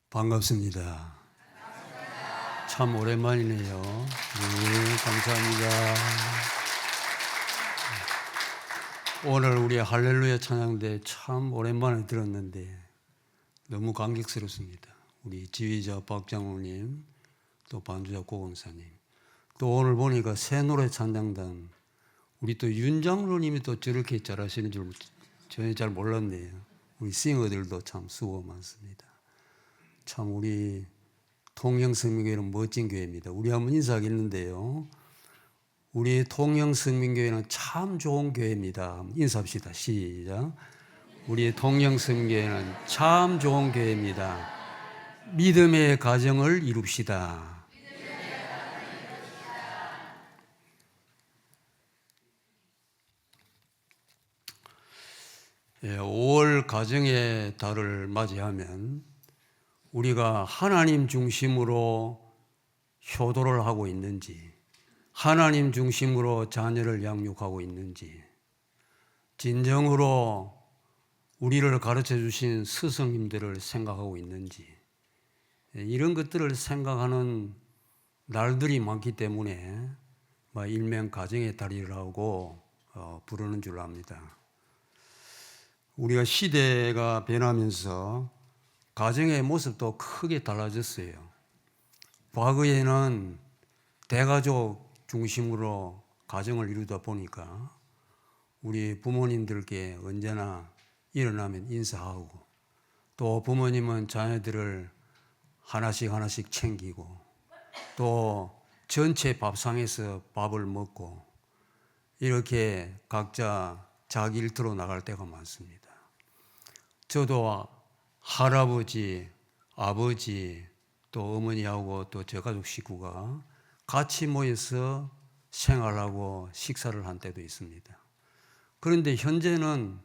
반갑습니다. 참 오랜만이네요. 네, 감사합니다. 오늘 우리 할렐루야 찬양대 참 오랜만에 들었는데 너무 감격스럽습니다. 우리 지휘자 박장호님, 또 반주자 고건사님, 또 오늘 보니까 새 노래 찬양단 우리 또 윤장로님이 또 저렇게 잘하시는 줄 전혀 잘 몰랐네요. 우리 싱어들도 참 수고 많습니다. 참 우리 통영성민교회는 멋진 교회입니다. 우리 한번 인사하겠는데요. 우리 통영성민교회는 참 좋은 교회입니다. 인사합시다. 시작. 우리 통영성민교회는 참 좋은 교회입니다. 믿음의 가정을 이룹시다. 예, 5월 가정의 달을 맞이하면 우리가 하나님 중심으로 효도를 하고 있는지, 하나님 중심으로 자녀를 양육하고 있는지, 진정으로 우리를 가르쳐 주신 스승님들을 생각하고 있는지, 이런 것들을 생각하는 날들이 많기 때문에 일명 가정의 달이라고 부르는 줄 압니다. 우리가 시대가 변하면서 가정의 모습도 크게 달라졌어요. 과거에는 대가족 중심으로 가정을 이루다 보니까 우리 부모님들께 언제나 일어나면 인사하고, 또 부모님은 자녀들을 하나씩 챙기고, 또 전체 밥상에서 밥을 먹고, 이렇게 각자 자기 일터로 나갈 때가 많습니다. 저도 할아버지, 아버지, 또 어머니하고 또 저 가족 식구가 같이 모여서 생활하고 식사를 한 때도 있습니다. 그런데 현재는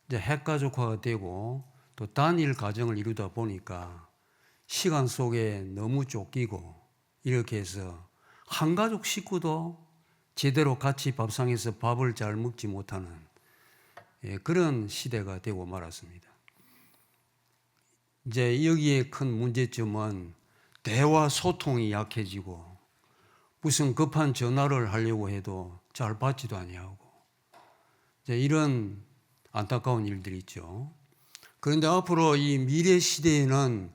이제 핵가족화가 되고 또 단일 가정을 이루다 보니까 시간 속에 너무 쫓기고, 이렇게 해서 한 가족 식구도 제대로 같이 밥상에서 밥을 잘 먹지 못하는 그런 시대가 되고 말았습니다. 이제 여기에 큰 문제점은 대화 소통이 약해지고, 무슨 급한 전화를 하려고 해도 잘 받지도 아니하고, 이제 이런 안타까운 일들이 있죠. 그런데 앞으로 이 미래 시대에는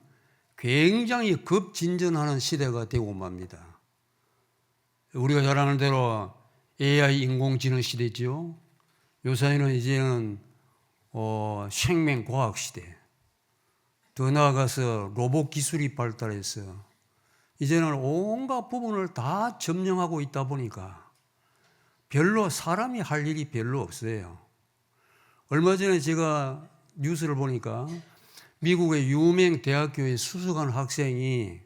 굉장히 급진전하는 시대가 되고 맙니다. 우리가 잘 아는 대로 AI 인공지능 시대죠. 요새는 이제는 생명과학 시대, 더 나아가서 로봇 기술이 발달해서 이제는 온갖 부분을 다 점령하고 있다 보니까 별로 사람이 할 일이 별로 없어요. 얼마 전에 제가 뉴스를 보니까 미국의 유명 대학교의 수석한 학생이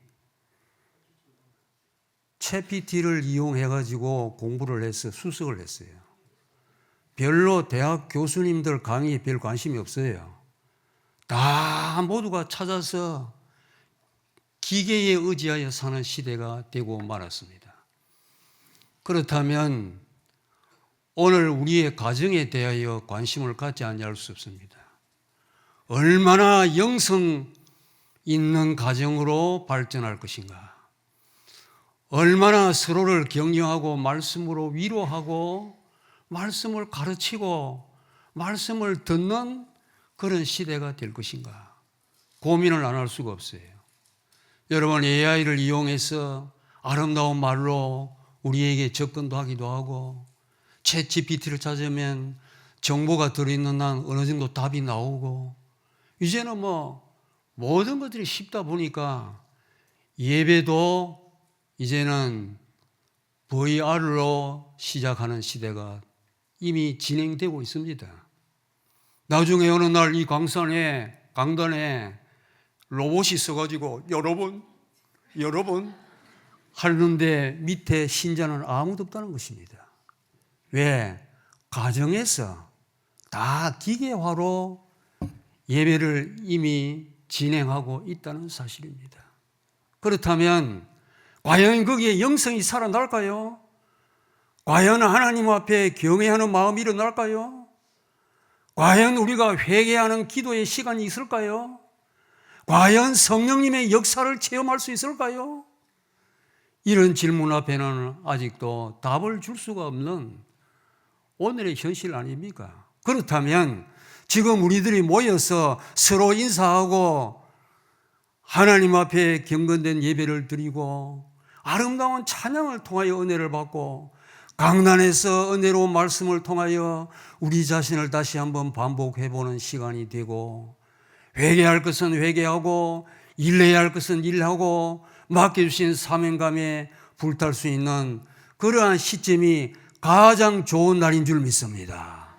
챗GPT를 이용해가지고 공부를 해서 수석을 했어요. 별로 대학 교수님들 강의에 별 관심이 없어요. 다 모두가 찾아서 기계에 의지하여 사는 시대가 되고 말았습니다. 그렇다면 오늘 우리의 가정에 대하여 관심을 갖지 않을 수 없습니다. 얼마나 영성 있는 가정으로 발전할 것인가, 얼마나 서로를 격려하고 말씀으로 위로하고 말씀을 가르치고 말씀을 듣는 그런 시대가 될 것인가, 고민을 안 할 수가 없어요. 여러분, AI를 이용해서 아름다운 말로 우리에게 접근도 하기도 하고, 챗GPT를 찾으면 정보가 들어있는 한 어느 정도 답이 나오고, 이제는 모든 것들이 쉽다 보니까 예배도 이제는 VR로 시작하는 시대가 이미 진행되고 있습니다. 나중에 어느 날 이 강단에 로봇이 써가지고 여러분 하는데 밑에 신자는 아무도 없다는 것입니다. 왜? 가정에서 다 기계화로 예배를 이미 진행하고 있다는 사실입니다. 그렇다면 과연 거기에 영성이 살아날까요? 과연 하나님 앞에 경외하는 마음이 일어날까요? 과연 우리가 회개하는 기도의 시간이 있을까요? 과연 성령님의 역사를 체험할 수 있을까요? 이런 질문 앞에는 아직도 답을 줄 수가 없는 오늘의 현실 아닙니까? 그렇다면 지금 우리들이 모여서 서로 인사하고 하나님 앞에 경건된 예배를 드리고 아름다운 찬양을 통하여 은혜를 받고 강단에서 은혜로운 말씀을 통하여 우리 자신을 다시 한번 반복해보는 시간이 되고, 회개할 것은 회개하고 일해야 할 것은 일하고 맡겨주신 사명감에 불탈 수 있는 그러한 시점이 가장 좋은 날인 줄 믿습니다.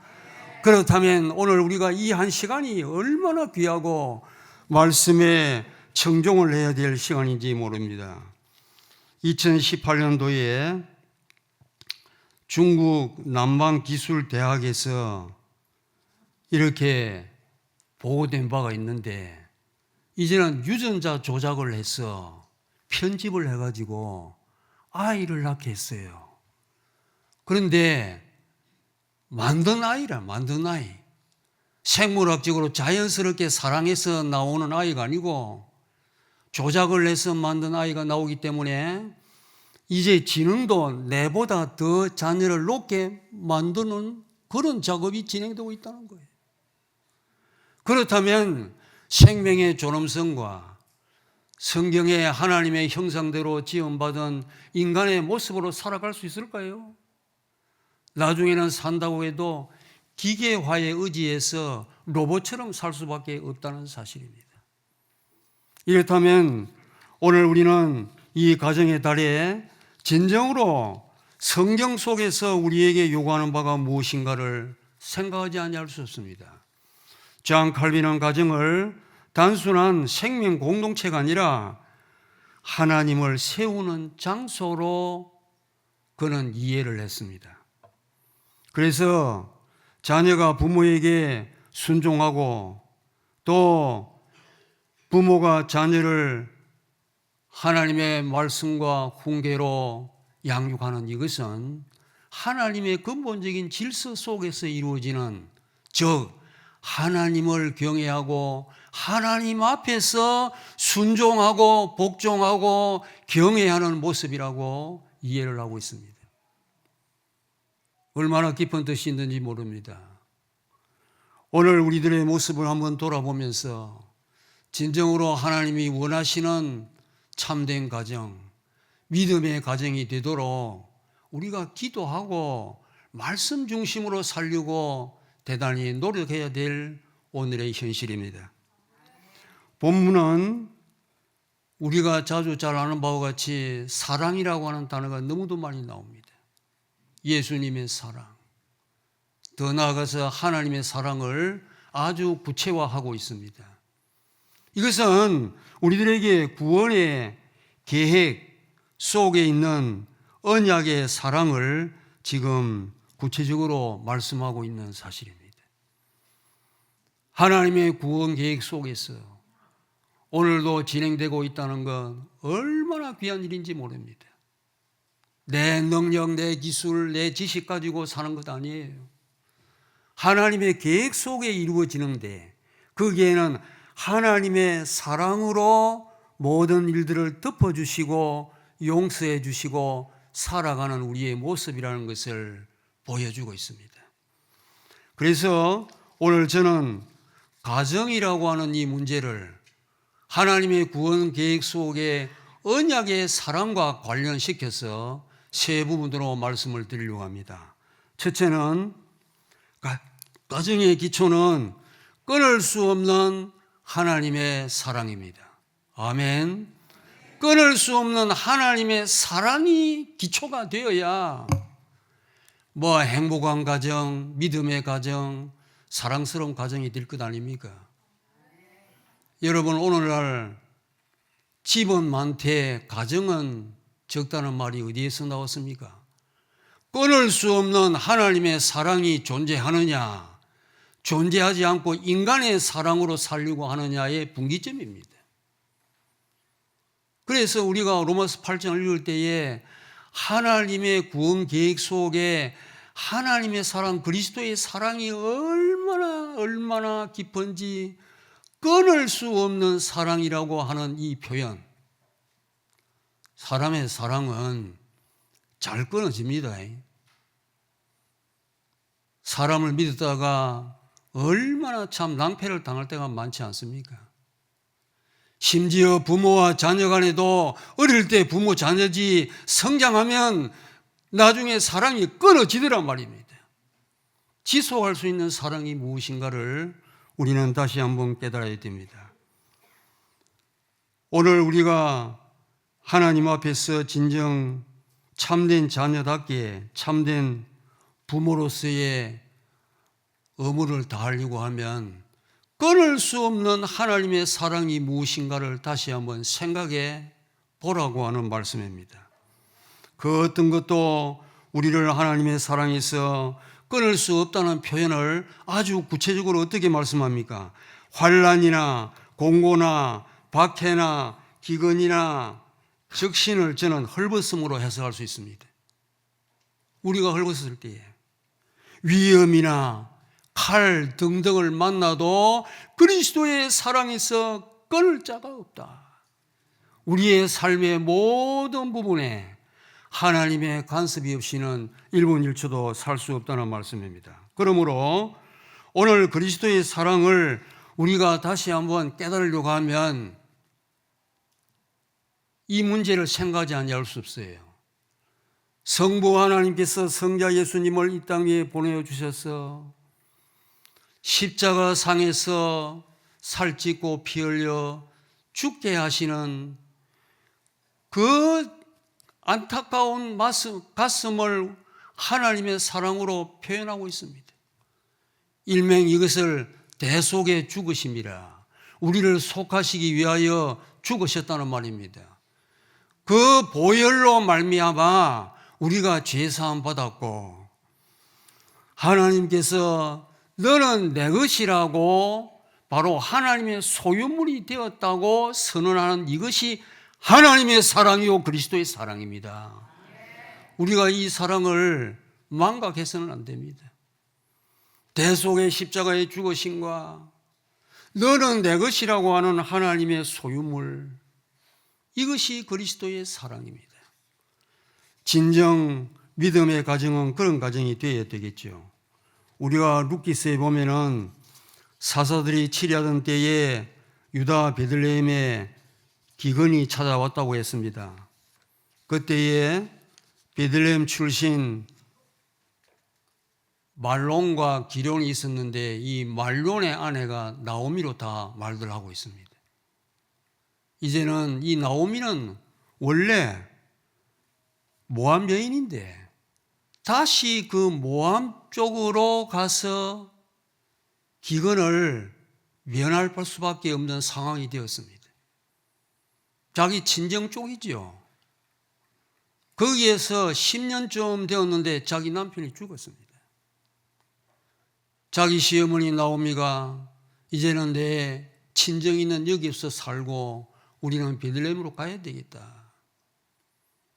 그렇다면 오늘 우리가 이 한 시간이 얼마나 귀하고 말씀에 청종을 해야 될 시간인지 모릅니다. 2018년도에 중국 남방기술대학에서 이렇게 보고된 바가 있는데, 이제는 유전자 조작을 해서 편집을 해가지고 아이를 낳게 했어요. 그런데 만든 아이. 생물학적으로 자연스럽게 사랑해서 나오는 아이가 아니고 조작을 해서 만든 아이가 나오기 때문에 이제 지능도 내보다 더 자녀를 높게 만드는 그런 작업이 진행되고 있다는 거예요. 그렇다면 생명의 존엄성과 성경의 하나님의 형상대로 지음받은 인간의 모습으로 살아갈 수 있을까요? 나중에는 산다고 해도 기계화에 의지해서 로봇처럼 살 수밖에 없다는 사실입니다. 이렇다면 오늘 우리는 이 가정의 달에 진정으로 성경 속에서 우리에게 요구하는 바가 무엇인가를 생각하지 아니할 수 없습니다. 존 칼빈은 가정을 단순한 생명 공동체가 아니라 하나님을 세우는 장소로 그는 이해를 했습니다. 그래서 자녀가 부모에게 순종하고 또 부모가 자녀를 하나님의 말씀과 훈계로 양육하는 이것은 하나님의 근본적인 질서 속에서 이루어지는, 즉 하나님을 경외하고 하나님 앞에서 순종하고 복종하고 경외하는 모습이라고 이해를 하고 있습니다. 얼마나 깊은 뜻이 있는지 모릅니다. 오늘 우리들의 모습을 한번 돌아보면서 진정으로 하나님이 원하시는 참된 가정, 믿음의 가정이 되도록 우리가 기도하고 말씀 중심으로 살려고 대단히 노력해야 될 오늘의 현실입니다. 본문은 우리가 자주 잘 아는 바와 같이 사랑이라고 하는 단어가 너무도 많이 나옵니다. 예수님의 사랑, 더 나아가서 하나님의 사랑을 아주 구체화하고 있습니다. 이것은 우리들에게 구원의 계획 속에 있는 언약의 사랑을 지금 구체적으로 말씀하고 있는 사실입니다. 하나님의 구원 계획 속에서 오늘도 진행되고 있다는 건 얼마나 귀한 일인지 모릅니다. 내 능력, 내 기술, 내 지식 가지고 사는 것 아니에요. 하나님의 계획 속에 이루어지는데 거기에는 하나님의 사랑으로 모든 일들을 덮어주시고 용서해 주시고 살아가는 우리의 모습이라는 것을 보여주고 있습니다. 그래서 오늘 저는 가정이라고 하는 이 문제를 하나님의 구원 계획 속에 언약의 사랑과 관련시켜서 세 부분으로 말씀을 드리려고 합니다. 첫째는 가정의 기초는 끊을 수 없는 하나님의 사랑입니다. 아멘. 끊을 수 없는 하나님의 사랑이 기초가 되어야 행복한 가정, 믿음의 가정, 사랑스러운 가정이 될 것 아닙니까? 여러분, 오늘날 집은 많되 가정은 적다는 말이 어디에서 나왔습니까? 끊을 수 없는 하나님의 사랑이 존재하느냐, 존재하지 않고 인간의 사랑으로 살려고 하느냐의 분기점입니다. 그래서 우리가 로마서 8장을 읽을 때에 하나님의 구원 계획 속에 하나님의 사랑, 그리스도의 사랑이 얼마나 깊은지 끊을 수 없는 사랑이라고 하는 이 표현, 사람의 사랑은 잘 끊어집니다. 사람을 믿었다가 얼마나 참 낭패를 당할 때가 많지 않습니까? 심지어 부모와 자녀 간에도 어릴 때 부모 자녀지 성장하면 나중에 사랑이 끊어지더란 말입니다. 지속할 수 있는 사랑이 무엇인가를 우리는 다시 한번 깨달아야 됩니다. 오늘 우리가 하나님 앞에서 진정 참된 자녀답게 참된 부모로서의 의무를 다하려고 하면 끊을 수 없는 하나님의 사랑이 무엇인가를 다시 한번 생각해 보라고 하는 말씀입니다. 그 어떤 것도 우리를 하나님의 사랑에서 끊을 수 없다는 표현을 아주 구체적으로 어떻게 말씀합니까? 환난이나 공고나 박해나 기근이나 적신을 저는 헐벗음으로 해석할 수 있습니다. 우리가 헐벗을 때에 위험이나 칼 등등을 만나도 그리스도의 사랑에서 끊을 자가 없다. 우리의 삶의 모든 부분에 하나님의 간섭이 없이는 1분 1초도 살 수 없다는 말씀입니다. 그러므로 오늘 그리스도의 사랑을 우리가 다시 한번 깨달으려고 하면 이 문제를 생각하지 않을 수 없어요. 성부 하나님께서 성자 예수님을 이 땅에 보내주셔서 십자가 상에서 살찢고 피 흘려 죽게 하시는 그 안타까운 가슴을 하나님의 사랑으로 표현하고 있습니다. 일명 이것을 대속의 죽으심이라, 우리를 속하시기 위하여 죽으셨다는 말입니다. 그 보혈로 말미암아 우리가 죄사함 받았고, 하나님께서 너는 내 것이라고 바로 하나님의 소유물이 되었다고 선언하는 이것이 하나님의 사랑이요 그리스도의 사랑입니다. 우리가 이 사랑을 망각해서는 안 됩니다. 대속의 십자가의 죽으심과 너는 내 것이라고 하는 하나님의 소유물, 이것이 그리스도의 사랑입니다. 진정 믿음의 가정은 그런 가정이 되어야 되겠죠. 우리가 룻기서에 보면은 사사들이 치리하던 때에 유다 베들레헴에 기근이 찾아왔다고 했습니다. 그때에 베들레헴 출신 말론과 기럝이 있었는데 이 말론의 아내가 나오미로 다 말들 하고 있습니다. 이제는 이 나오미는 원래 모압 여인인데 다시 그 모압 쪽으로 가서 기근을 면할 수밖에 없는 상황이 되었습니다. 자기 친정 쪽이죠. 거기에서 10년쯤 되었는데 자기 남편이 죽었습니다. 자기 시어머니 나오미가 이제는 내 친정 있는 여기서 살고 우리는 베들레헴으로 가야 되겠다.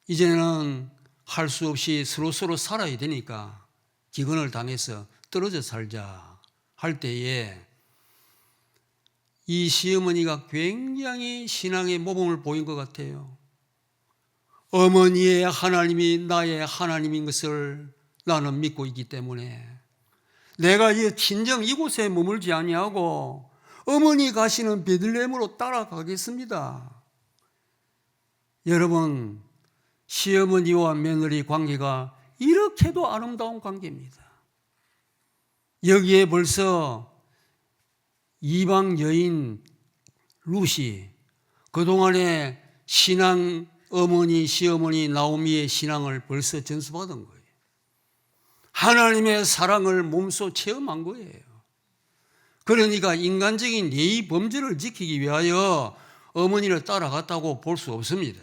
이제는 할 수 없이 서로 살아야 되니까 기근을 당해서 떨어져 살자 할 때에 이 시어머니가 굉장히 신앙의 모범을 보인 것 같아요. 어머니의 하나님이 나의 하나님인 것을 나는 믿고 있기 때문에 내가 이 친정 이곳에 머물지 아니하고 어머니 가시는 베들레헴으로 따라가겠습니다. 여러분, 시어머니와 며느리 관계가 이렇게도 아름다운 관계입니다. 여기에 벌써 이방 여인 룻이 그동안에 신앙 어머니, 시어머니 나오미의 신앙을 벌써 전수받은 거예요. 하나님의 사랑을 몸소 체험한 거예요. 그러니까 인간적인 예의 범죄를 지키기 위하여 어머니를 따라갔다고 볼 수 없습니다.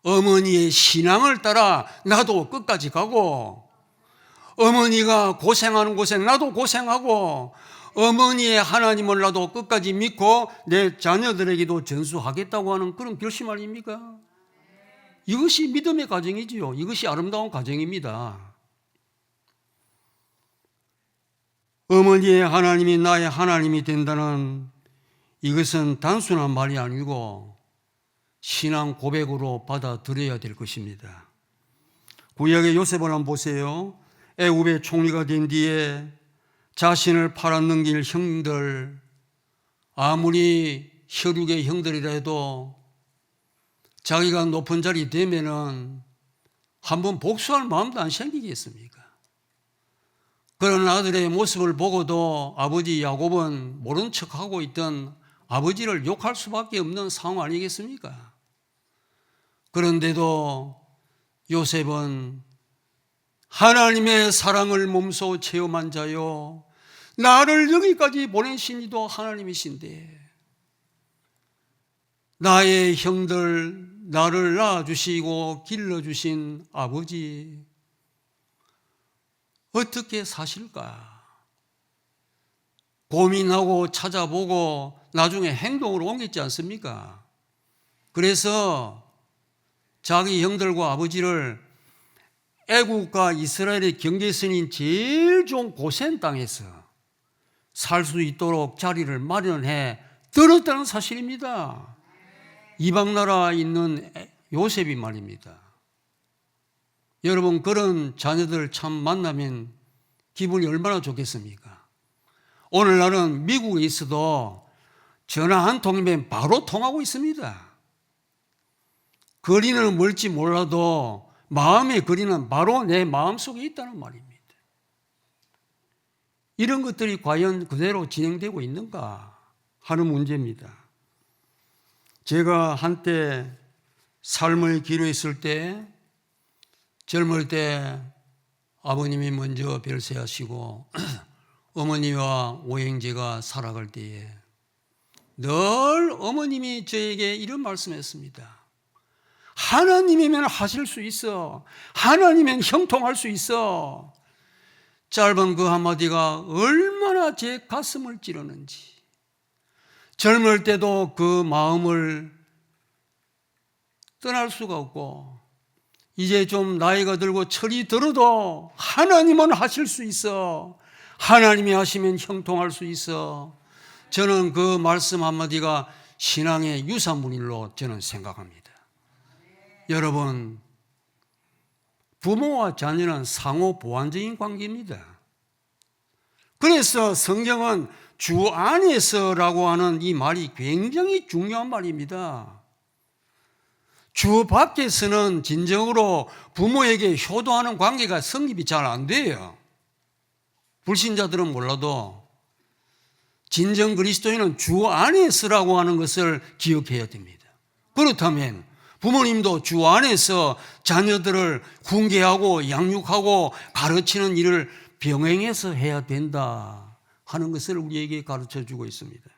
어머니의 신앙을 따라 나도 끝까지 가고, 어머니가 고생하는 곳에 나도 고생하고, 어머니의 하나님을 나도 끝까지 믿고 내 자녀들에게도 전수하겠다고 하는 그런 결심 아닙니까? 이것이 믿음의 가정이지요. 이것이 아름다운 가정입니다. 어머니의 하나님이 나의 하나님이 된다는 이것은 단순한 말이 아니고 신앙 고백으로 받아들여야 될 것입니다. 구약의 요셉을 한번 보세요. 애굽의 총리가 된 뒤에 자신을 팔아넘길 형들, 아무리 혈육의 형들이라 해도 자기가 높은 자리 되면은 한번 복수할 마음도 안 생기겠습니까? 그런 아들의 모습을 보고도 아버지 야곱은 모른 척하고 있던 아버지를 욕할 수밖에 없는 상황 아니겠습니까? 그런데도 요셉은 하나님의 사랑을 몸소 체험한 자요, 나를 여기까지 보내신 이도 하나님이신데 나의 형들, 나를 낳아주시고 길러주신 아버지 어떻게 사실까? 고민하고 찾아보고 나중에 행동으로 옮겼지 않습니까? 그래서 자기 형들과 아버지를 애국과 이스라엘의 경계선인 제일 좋은 고센 땅에서 살 수 있도록 자리를 마련해 들었다는 사실입니다. 이방 나라에 있는 요셉이 말입니다. 여러분, 그런 자녀들 참 만나면 기분이 얼마나 좋겠습니까? 오늘날은 미국에 있어도 전화 한 통이면 바로 통하고 있습니다. 거리는 멀지 몰라도 마음의 거리는 바로 내 마음속에 있다는 말입니다. 이런 것들이 과연 그대로 진행되고 있는가 하는 문제입니다. 제가 한때 삶을 기로했을 때, 젊을 때 아버님이 먼저 별세하시고 어머니와 오행제가 살아갈 때에 늘 어머님이 저에게 이런 말씀했습니다. 하나님이면 하실 수 있어. 하나님이면 형통할 수 있어. 짧은 그 한마디가 얼마나 제 가슴을 찌르는지. 젊을 때도 그 마음을 떠날 수가 없고, 이제 좀 나이가 들고 철이 들어도 하나님은 하실 수 있어. 하나님이 하시면 형통할 수 있어. 저는 그 말씀 한마디가 신앙의 유산물로 저는 생각합니다. 여러분, 부모와 자녀는 상호 보완적인 관계입니다. 그래서 성경은 주 안에서라고 하는 이 말이 굉장히 중요한 말입니다. 주 밖에서는 진정으로 부모에게 효도하는 관계가 성립이 잘 안 돼요. 불신자들은 몰라도 진정 그리스도인은 주 안에서라고 하는 것을 기억해야 됩니다. 그렇다면 부모님도 주 안에서 자녀들을 훈계하고 양육하고 가르치는 일을 병행해서 해야 된다 하는 것을 우리에게 가르쳐주고 있습니다.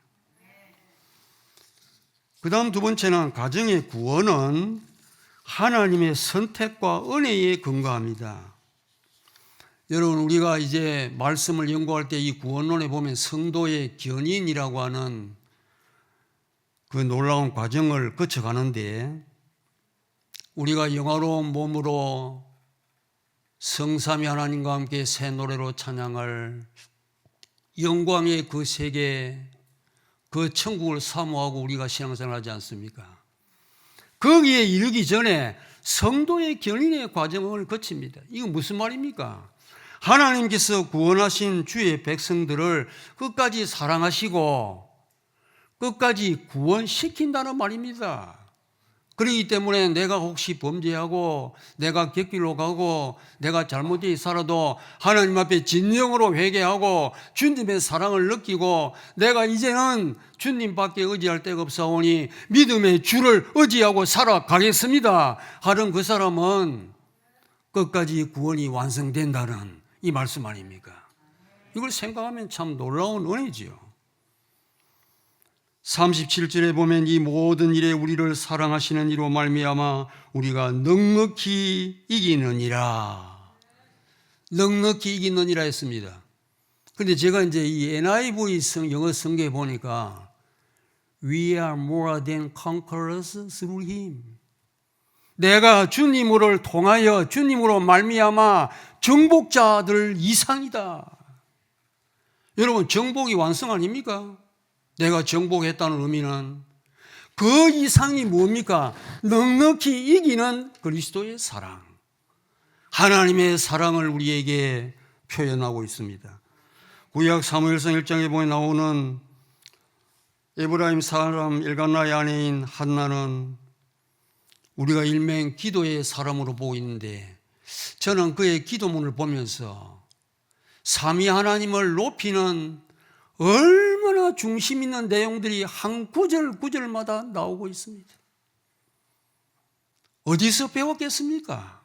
그 다음 두 번째는 가정의 구원은 하나님의 선택과 은혜에 근거합니다. 여러분, 우리가 이제 말씀을 연구할 때 이 구원론에 보면 성도의 견인이라고 하는 그 놀라운 과정을 거쳐가는데, 우리가 영화로운 몸으로 성삼위 하나님과 함께 새 노래로 찬양할 영광의 그 세계, 그 천국을 사모하고 우리가 신앙생활을 하지 않습니까? 거기에 이르기 전에 성도의 견인의 과정을 거칩니다. 이건 무슨 말입니까? 하나님께서 구원하신 주의 백성들을 끝까지 사랑하시고 끝까지 구원시킨다는 말입니다. 그렇기 때문에 내가 혹시 범죄하고 내가 곁길로 가고 내가 잘못되이 살아도 하나님 앞에 진정으로 회개하고 주님의 사랑을 느끼고 내가 이제는 주님밖에 의지할 데가 없사오니 믿음의 주를 의지하고 살아가겠습니다 하는 그 사람은 끝까지 구원이 완성된다는 이 말씀 아닙니까? 이걸 생각하면 참 놀라운 은혜지요. 37절에 보면 이 모든 일에 우리를 사랑하시는 이로 말미암아 우리가 넉넉히 이기느니라. 넉넉히 이기느니라 했습니다. 그런데 제가 이제 이 NIV 영어 성경에 보니까 We are more than conquerors through Him. 내가 주님으로 통하여 주님으로 말미암아 정복자들 이상이다. 여러분, 정복이 완성 아닙니까? 내가 정복했다는 의미는 그 이상이 뭡니까? 넉넉히 이기는 그리스도의 사랑. 하나님의 사랑을 우리에게 표현하고 있습니다. 구약 사무엘상 1장에 보면 나오는 에브라임 사람 엘가나의 아내인 한나는 우리가 일명 기도의 사람으로 보고 있는데, 저는 그의 기도문을 보면서 삼위 하나님을 높이는 얼마나 중심 있는 내용들이 한 구절 구절마다 나오고 있습니다. 어디서 배웠겠습니까?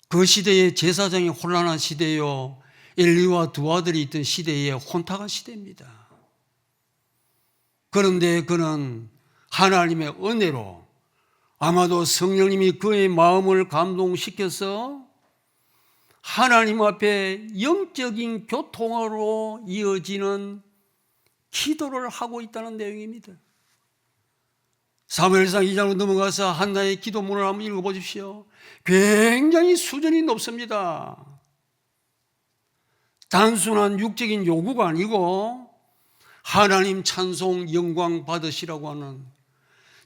그 시대의 제사장이 혼란한 시대요, 엘리와 두 아들이 있던 시대의 혼탁한 시대입니다. 그런데 그는 하나님의 은혜로, 아마도 성령님이 그의 마음을 감동시켜서 하나님 앞에 영적인 교통으로 이어지는 기도를 하고 있다는 내용입니다. 사무엘상 2장으로 넘어가서 한나의 기도문을 한번 읽어보십시오. 굉장히 수준이 높습니다. 단순한 육적인 요구가 아니고 하나님 찬송 영광 받으시라고 하는,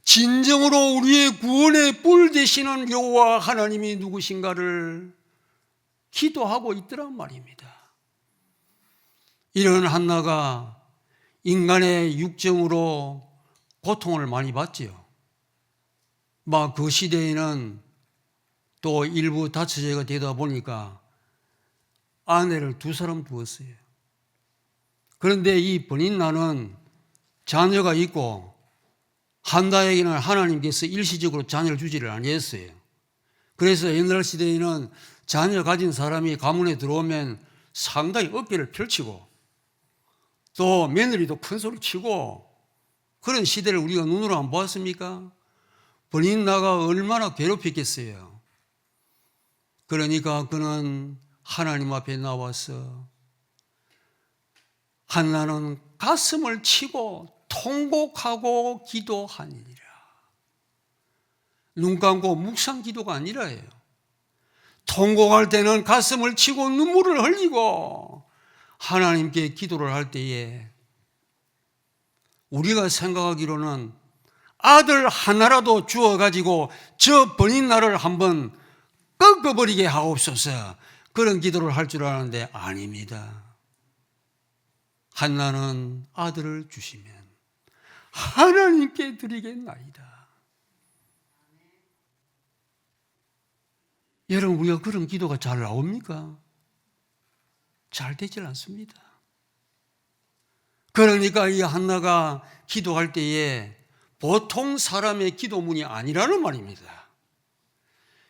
진정으로 우리의 구원의 뿔 되시는 여호와 하나님이 누구신가를 기도하고 있더란 말입니다. 이런 한나가 인간의 육정으로 고통을 많이 받지요. 막 그 시대에는 또 일부 다처제가 되다 보니까 아내를 두 사람 두었어요. 그런데 이 버닌나는 자녀가 있고 한나에게는 하나님께서 일시적으로 자녀를 주지를 아니했어요. 그래서 옛날 시대에는 자녀 가진 사람이 가문에 들어오면 상당히 어깨를 펼치고 또 며느리도 큰 소리 치고 그런 시대를 우리가 눈으로 안 보았습니까? 버닌나가 얼마나 괴롭혔겠어요. 그러니까 그는 하나님 앞에 나와서 한나는 가슴을 치고 통곡하고 기도하니라. 눈 감고 묵상 기도가 아니라예요. 통곡할 때는 가슴을 치고 눈물을 흘리고 하나님께 기도를 할 때에 우리가 생각하기로는 아들 하나라도 주어가지고 저 버닌나를 한번 꺾어버리게 하옵소서, 그런 기도를 할 줄 아는데 아닙니다. 한나는 아들을 주시면 하나님께 드리겠나이다. 여러분, 우리가 그런 기도가 잘 나옵니까? 잘 되질 않습니다. 그러니까 이 한나가 기도할 때에 보통 사람의 기도문이 아니라는 말입니다.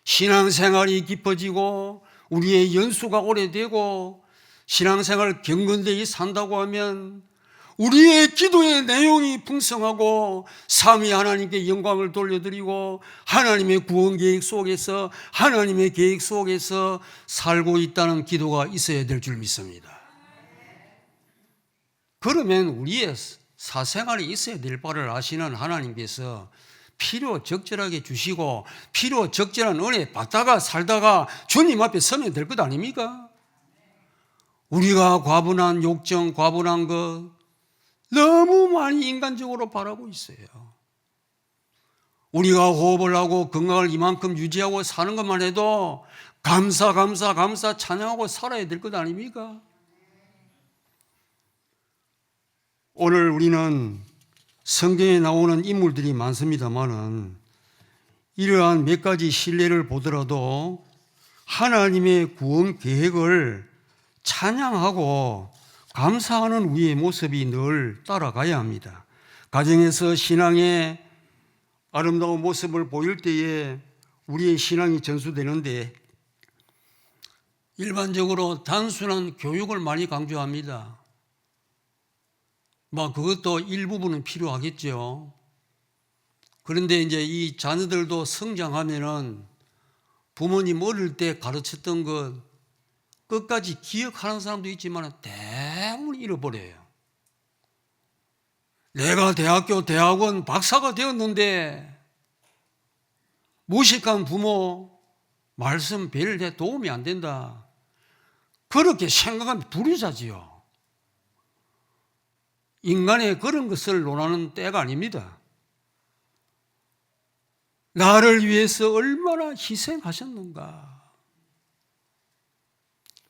신앙생활이 깊어지고 우리의 연수가 오래되고 신앙생활 경건되이 산다고 하면 우리의 기도의 내용이 풍성하고 삼위 하나님께 영광을 돌려드리고 하나님의 구원 계획 속에서, 하나님의 계획 속에서 살고 있다는 기도가 있어야 될 줄 믿습니다. 그러면 우리의 사생활이 있어야 될 바를 아시는 하나님께서 필요 적절하게 주시고 필요 적절한 은혜 받다가 살다가 주님 앞에 서면 될 것 아닙니까? 우리가 과분한 욕정, 과분한 것 너무 많이 인간적으로 바라고 있어요. 우리가 호흡을 하고 건강을 이만큼 유지하고 사는 것만 해도 감사 찬양하고 살아야 될 것 아닙니까? 오늘 우리는 성경에 나오는 인물들이 많습니다만은 이러한 몇 가지 신뢰를 보더라도 하나님의 구원 계획을 찬양하고 감사하는 우리의 모습이 늘 따라가야 합니다. 가정에서 신앙의 아름다운 모습을 보일 때에 우리의 신앙이 전수되는데 일반적으로 단순한 교육을 많이 강조합니다. 그것도 일부분은 필요하겠죠. 그런데 이제 이 자녀들도 성장하면은 부모님 어릴 때 가르쳤던 것 끝까지 기억하는 사람도 있지만 대부분 잃어버려요. 내가 대학교, 대학원 박사가 되었는데 무식한 부모 말씀 별 도움이 안 된다, 그렇게 생각하면 불효자지요. 인간의 그런 것을 논하는 때가 아닙니다. 나를 위해서 얼마나 희생하셨는가.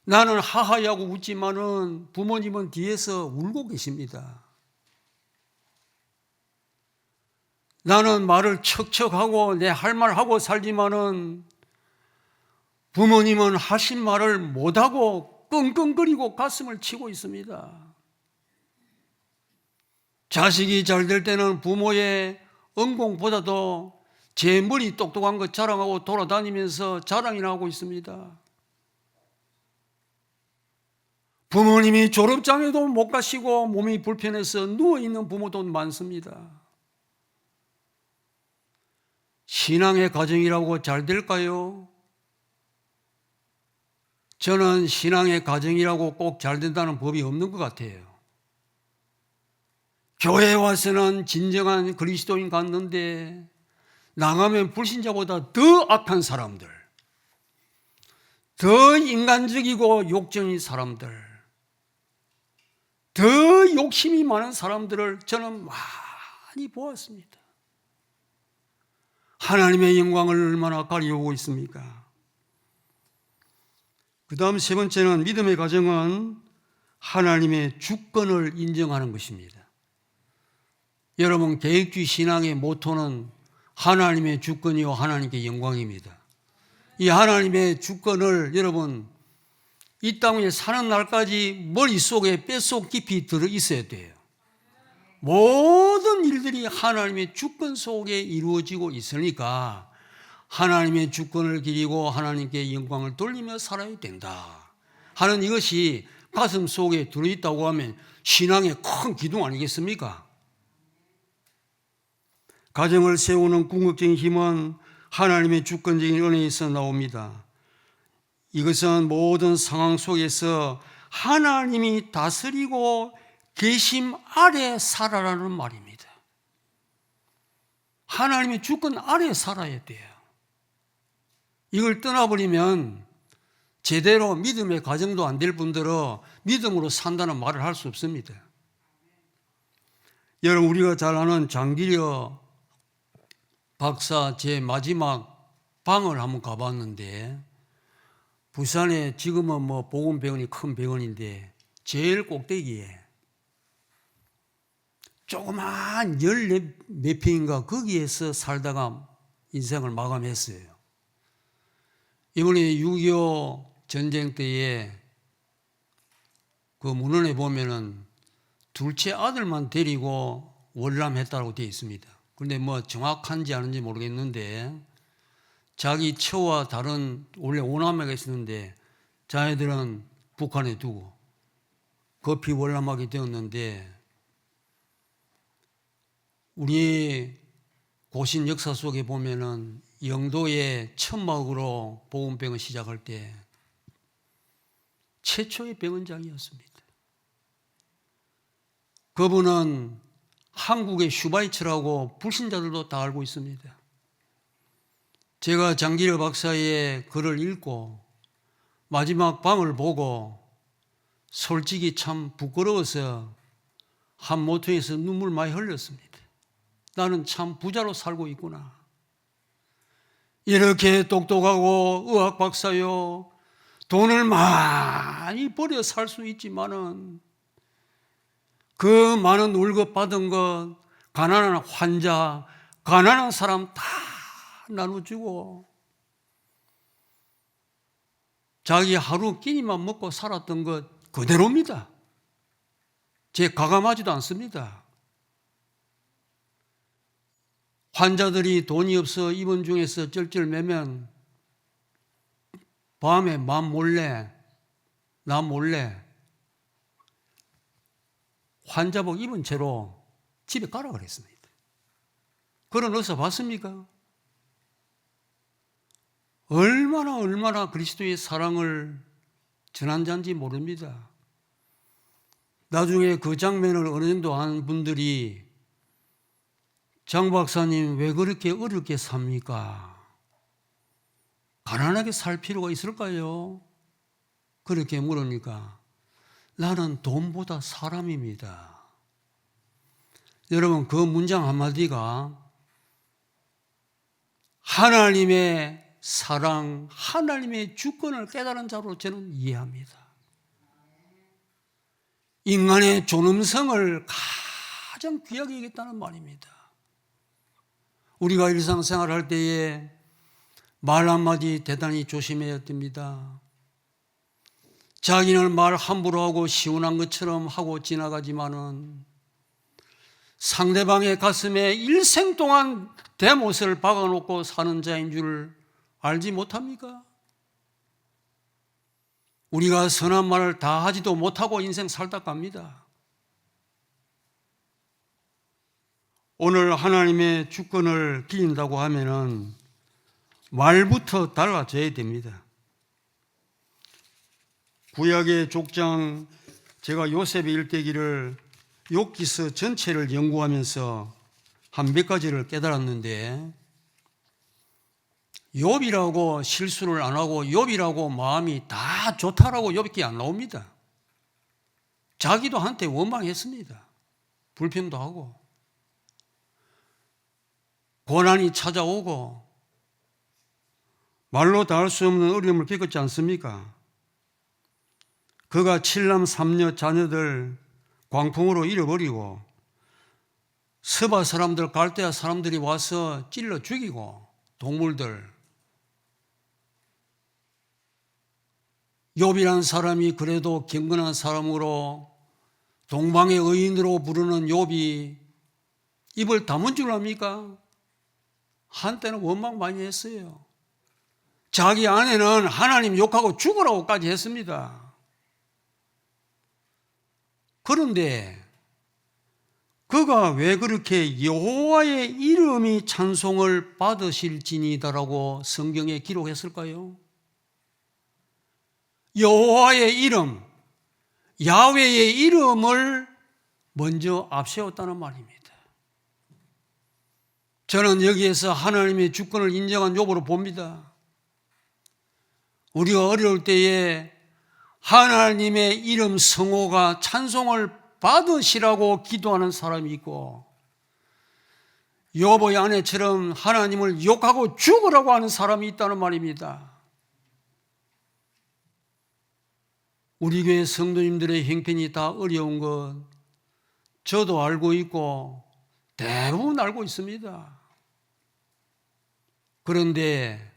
나는 하하야고 웃지만은 부모님은 뒤에서 울고 계십니다. 나는 말을 척척하고 내 할 말 하고 살지만은 부모님은 하신 말을 못하고 끙끙거리고 가슴을 치고 있습니다. 자식이 잘 될 때는 부모의 은공보다도 제 머리 똑똑한 것 자랑하고 돌아다니면서 자랑이나 하고 있습니다. 부모님이 졸업장에도 못 가시고 몸이 불편해서 누워있는 부모도 많습니다. 신앙의 가정이라고 잘 될까요? 저는 신앙의 가정이라고 꼭 잘 된다는 법이 없는 것 같아요. 교회에 와서는 진정한 그리스도인 같는데 나가면 불신자보다 더 악한 사람들, 더 인간적이고 욕정인 사람들, 더 욕심이 많은 사람들을 저는 많이 보았습니다. 하나님의 영광을 얼마나 가리우고 있습니까? 그 다음 세 번째는 믿음의 가정은 하나님의 주권을 인정하는 것입니다. 여러분, 계획주의 신앙의 모토는 하나님의 주권이요 하나님께 영광입니다. 이 하나님의 주권을 여러분 이 땅에 사는 날까지 머릿속에 뼛속 깊이 들어 있어야 돼요. 모든 일들이 하나님의 주권 속에 이루어지고 있으니까 하나님의 주권을 기리고 하나님께 영광을 돌리며 살아야 된다 하는 이것이 가슴 속에 들어있다고 하면 신앙의 큰 기둥 아니겠습니까? 가정을 세우는 궁극적인 힘은 하나님의 주권적인 은혜에서 나옵니다. 이것은 모든 상황 속에서 하나님이 다스리고 계심 아래 살아라는 말입니다. 하나님의 주권 아래 살아야 돼요. 이걸 떠나버리면 제대로 믿음의 가정도 안 될 분들은 믿음으로 산다는 말을 할 수 없습니다. 여러분, 우리가 잘 아는 장기려 박사 제 마지막 방을 한번 가봤는데 부산에 지금은 뭐 보건병원이 큰 병원인데 제일 꼭대기에 조그만 14몇 평인가 거기에서 살다가 인생을 마감했어요. 이번에 6.25 전쟁 때에 그 문헌에 보면은 둘째 아들만 데리고 월남했다고 되어 있습니다. 그런데 뭐 정확한지 아닌지 모르겠는데 자기 처와 다른 원래 5남매가 있었는데 자녀들은 북한에 두고 급히 월남하게 되었는데 우리 고신 역사 속에 보면은 영도의 천막으로 보건병을 시작할 때 최초의 병원장이었습니다. 그분은 한국의 슈바이처라고 불신자들도 다 알고 있습니다. 제가 장기려 박사의 글을 읽고 마지막 방을 보고 솔직히 참 부끄러워서 한 모퉁이에서 눈물 많이 흘렸습니다. 나는 참 부자로 살고 있구나. 이렇게 똑똑하고 의학 박사요, 돈을 많이 벌여 살 수 있지만은 그 많은 월급 받은 것 가난한 환자, 가난한 사람 다 나눠주고 자기 하루 끼니만 먹고 살았던 것 그대로입니다. 제 가감하지도 않습니다. 환자들이 돈이 없어 입원 중에서 쩔쩔매면 밤에 나 몰래 환자복 입은 채로 집에 가라 그랬습니다. 그런 의사 봤습니까? 얼마나 그리스도의 사랑을 전한 자인지 모릅니다. 나중에 그 장면을 어느 정도 아는 분들이 장 박사님 왜 그렇게 어렵게 삽니까? 가난하게 살 필요가 있을까요? 그렇게 물으니까 나는 돈보다 사람입니다. 여러분, 그 문장 한마디가 하나님의 사랑, 하나님의 주권을 깨달은 자로 저는 이해합니다. 인간의 존엄성을 가장 귀하게 여겼다는 말입니다. 우리가 일상생활할 때에 말 한마디 대단히 조심해야 됩니다. 자기는 말 함부로 하고 시원한 것처럼 하고 지나가지만은 상대방의 가슴에 일생 동안 대못을 박아놓고 사는 자인 줄 알지 못합니까? 우리가 선한 말을 다 하지도 못하고 인생 살다 갑니다. 오늘 하나님의 주권을 기린다고 하면은 말부터 달라져야 됩니다. 구약의 족장, 제가 요셉의 일대기를 욥기서 전체를 연구하면서 한 몇 가지를 깨달았는데, 욥이라고 실수를 안 하고 욥이라고 마음이 다 좋다라고 욥기 안 나옵니다. 자기도 한때 원망했습니다. 불평도 하고 고난이 찾아오고 말로 다 할 수 없는 어려움을 겪었지 않습니까? 그가 7남 3녀 자녀들 광풍으로 잃어버리고 서바 사람들, 갈대아 사람들이 와서 찔러 죽이고 동물들, 욥이라는 사람이 그래도 경건한 사람으로 동방의 의인으로 부르는 욥이 입을 다문 줄 압니까? 한때는 원망 많이 했어요. 자기 아내는 하나님 욕하고 죽으라고까지 했습니다. 그런데 그가 왜 그렇게 여호와의 이름이 찬송을 받으실지니다라고 성경에 기록했을까요? 여호와의 이름, 야훼의 이름을 먼저 앞세웠다는 말입니다. 저는 여기에서 하나님의 주권을 인정한 욥으로 봅니다. 우리가 어려울 때에 하나님의 이름 성호가 찬송을 받으시라고 기도하는 사람이 있고, 욥의 아내처럼 하나님을 욕하고 죽으라고 하는 사람이 있다는 말입니다. 우리 교회 성도님들의 형편이 다 어려운 것 저도 알고 있고 대부분 알고 있습니다. 그런데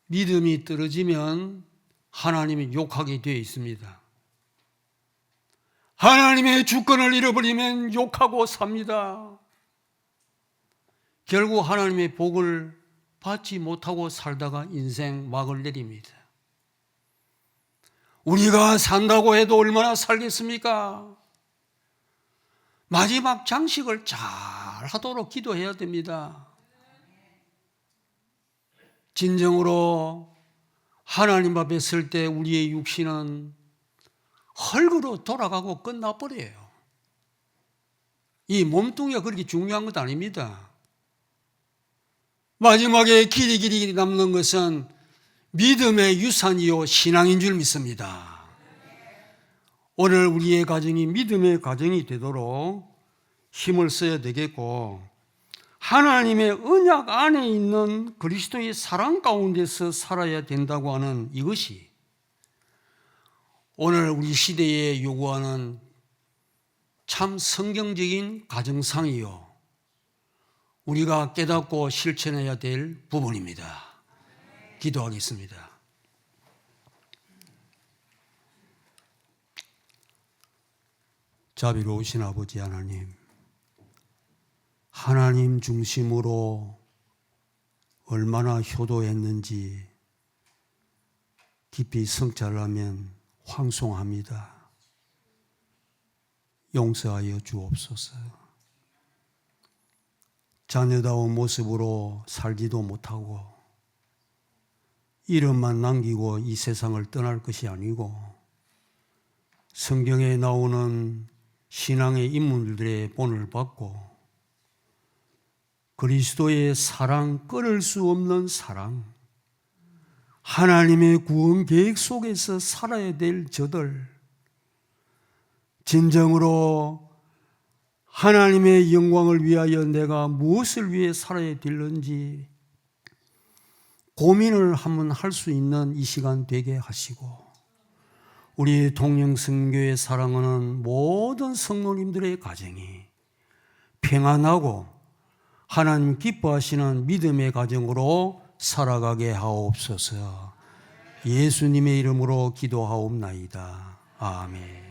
믿음이 떨어지면 하나님이 욕하게 되어 있습니다. 하나님의 주권을 잃어버리면 욕하고 삽니다. 결국 하나님의 복을 받지 못하고 살다가 인생 막을 내립니다. 우리가 산다고 해도 얼마나 살겠습니까? 마지막 장식을 잘 하도록 기도해야 됩니다. 진정으로 하나님 앞에 설 때 우리의 육신은 헐그로 돌아가고 끝나버려요. 이 몸뚱이가 그렇게 중요한 것 아닙니다. 마지막에 길이 남는 것은 믿음의 유산이요 신앙인 줄 믿습니다. 오늘 우리의 가정이 믿음의 가정이 되도록 힘을 써야 되겠고, 하나님의 언약 안에 있는 그리스도의 사랑 가운데서 살아야 된다고 하는 이것이 오늘 우리 시대에 요구하는 참 성경적인 가정상이요, 우리가 깨닫고 실천해야 될 부분입니다. 기도하겠습니다. 자비로우신 아버지 하나님, 하나님 중심으로 얼마나 효도했는지 깊이 성찰하면 황송합니다. 용서하여 주옵소서. 자녀다운 모습으로 살지도 못하고 이름만 남기고 이 세상을 떠날 것이 아니고, 성경에 나오는 신앙의 인물들의 본을 받고 그리스도의 사랑, 끊을 수 없는 사랑, 하나님의 구원 계획 속에서 살아야 될 저들, 진정으로 하나님의 영광을 위하여 내가 무엇을 위해 살아야 될는지 고민을 한번 할 수 있는 이 시간 되게 하시고, 우리 동영선교회 사랑하는 모든 성도님들의 가정이 평안하고 하나님 기뻐하시는 믿음의 가정으로 살아가게 하옵소서. 예수님의 이름으로 기도하옵나이다. 아멘.